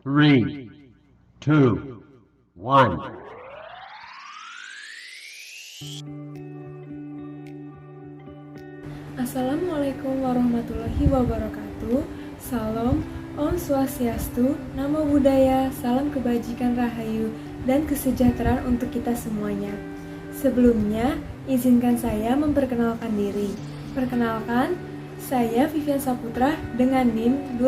Three, two, one. Assalamualaikum warahmatullahi wabarakatuh. Salam, Om Swastiastu, Namo Buddhaya, salam kebajikan rahayu dan kesejahteraan untuk kita semuanya. Sebelumnya, izinkan saya memperkenalkan diri. Perkenalkan, saya Vivian Saputra dengan NIM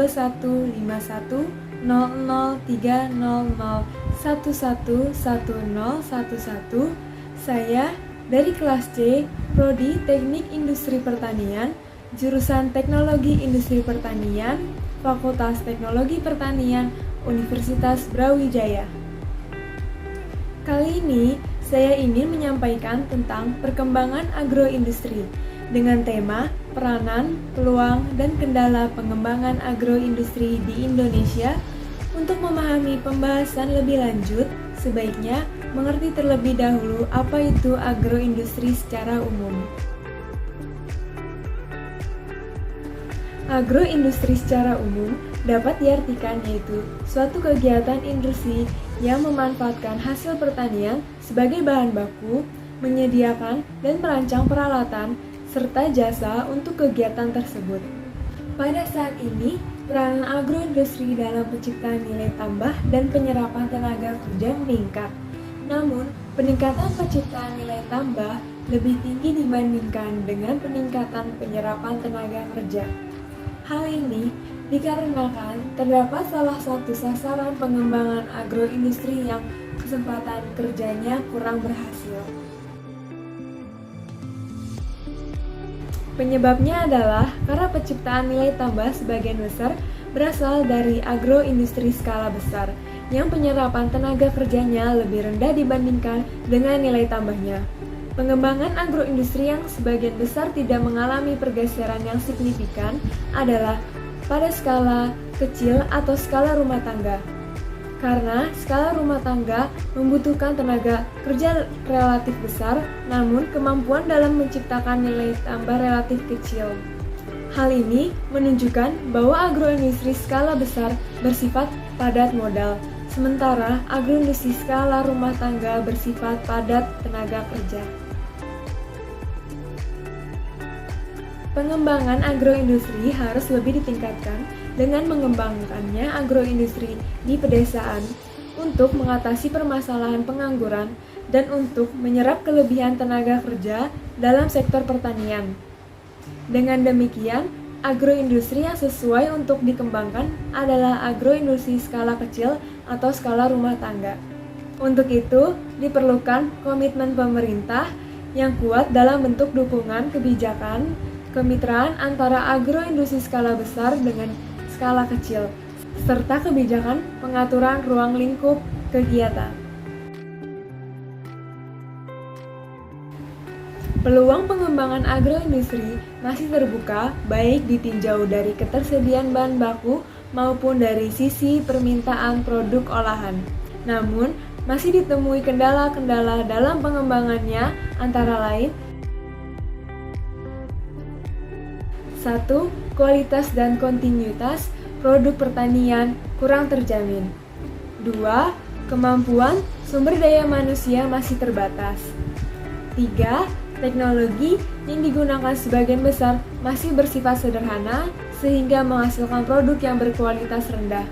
21510030011111. Saya dari kelas C, Prodi Teknik Industri Pertanian, jurusan Teknologi Industri Pertanian, Fakultas Teknologi Pertanian, Universitas Brawijaya. Kali ini, saya ingin menyampaikan tentang perkembangan agroindustri dengan tema peranan, peluang, dan kendala pengembangan agroindustri di Indonesia. Untuk memahami pembahasan lebih lanjut, sebaiknya mengerti terlebih dahulu apa itu agroindustri secara umum. Agroindustri secara umum dapat diartikan yaitu suatu kegiatan industri yang memanfaatkan hasil pertanian sebagai bahan baku, menyediakan dan merancang peralatan, serta jasa untuk kegiatan tersebut. Pada saat ini, peranan agroindustri dalam penciptaan nilai tambah dan penyerapan tenaga kerja meningkat. Namun, peningkatan penciptaan nilai tambah lebih tinggi dibandingkan dengan peningkatan penyerapan tenaga kerja. Hal ini dikarenakan terdapat salah satu sasaran pengembangan agroindustri yang kesempatan kerjanya kurang berhasil. Penyebabnya adalah karena penciptaan nilai tambah sebagian besar berasal dari agroindustri skala besar yang penyerapan tenaga kerjanya lebih rendah dibandingkan dengan nilai tambahnya. Pengembangan agroindustri yang sebagian besar tidak mengalami pergeseran yang signifikan adalah pada skala kecil atau skala rumah tangga. Karena skala rumah tangga membutuhkan tenaga kerja relatif besar, namun kemampuan dalam menciptakan nilai tambah relatif kecil. Hal ini menunjukkan bahwa agroindustri skala besar bersifat padat modal, sementara agroindustri skala rumah tangga bersifat padat tenaga kerja. Pengembangan agroindustri harus lebih ditingkatkan dengan mengembangkannya agroindustri di pedesaan untuk mengatasi permasalahan pengangguran dan untuk menyerap kelebihan tenaga kerja dalam sektor pertanian. Dengan demikian, agroindustri yang sesuai untuk dikembangkan adalah agroindustri skala kecil atau skala rumah tangga. Untuk itu, diperlukan komitmen pemerintah yang kuat dalam bentuk dukungan kebijakan kemitraan antara agroindustri skala besar dengan skala kecil, serta kebijakan pengaturan ruang lingkup kegiatan. Peluang pengembangan agroindustri masih terbuka baik ditinjau dari ketersediaan bahan baku maupun dari sisi permintaan produk olahan. Namun, masih ditemui kendala-kendala dalam pengembangannya antara lain 1. Kualitas dan kontinuitas produk pertanian kurang terjamin. 2. Kemampuan sumber daya manusia masih terbatas. 3. Teknologi yang digunakan sebagian besar masih bersifat sederhana sehingga menghasilkan produk yang berkualitas rendah.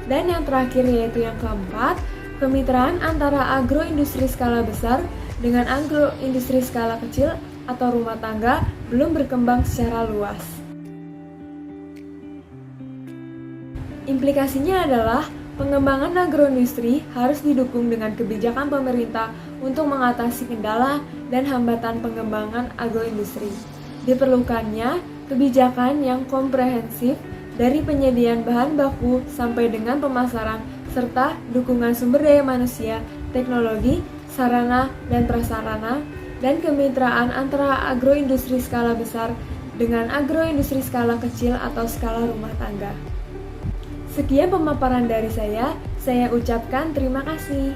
Dan yang terakhir yaitu yang keempat, kemitraan antara agroindustri skala besar dengan agroindustri skala kecil atau rumah tangga belum berkembang secara luas. Implikasinya adalah pengembangan agroindustri harus didukung dengan kebijakan pemerintah untuk mengatasi kendala dan hambatan pengembangan agroindustri. Diperlukannya kebijakan yang komprehensif dari penyediaan bahan baku sampai dengan pemasaran serta dukungan sumber daya manusia, teknologi, sarana dan prasarana, dan kemitraan antara agroindustri skala besar dengan agroindustri skala kecil atau skala rumah tangga. Sekian pemaparan dari saya ucapkan terima kasih.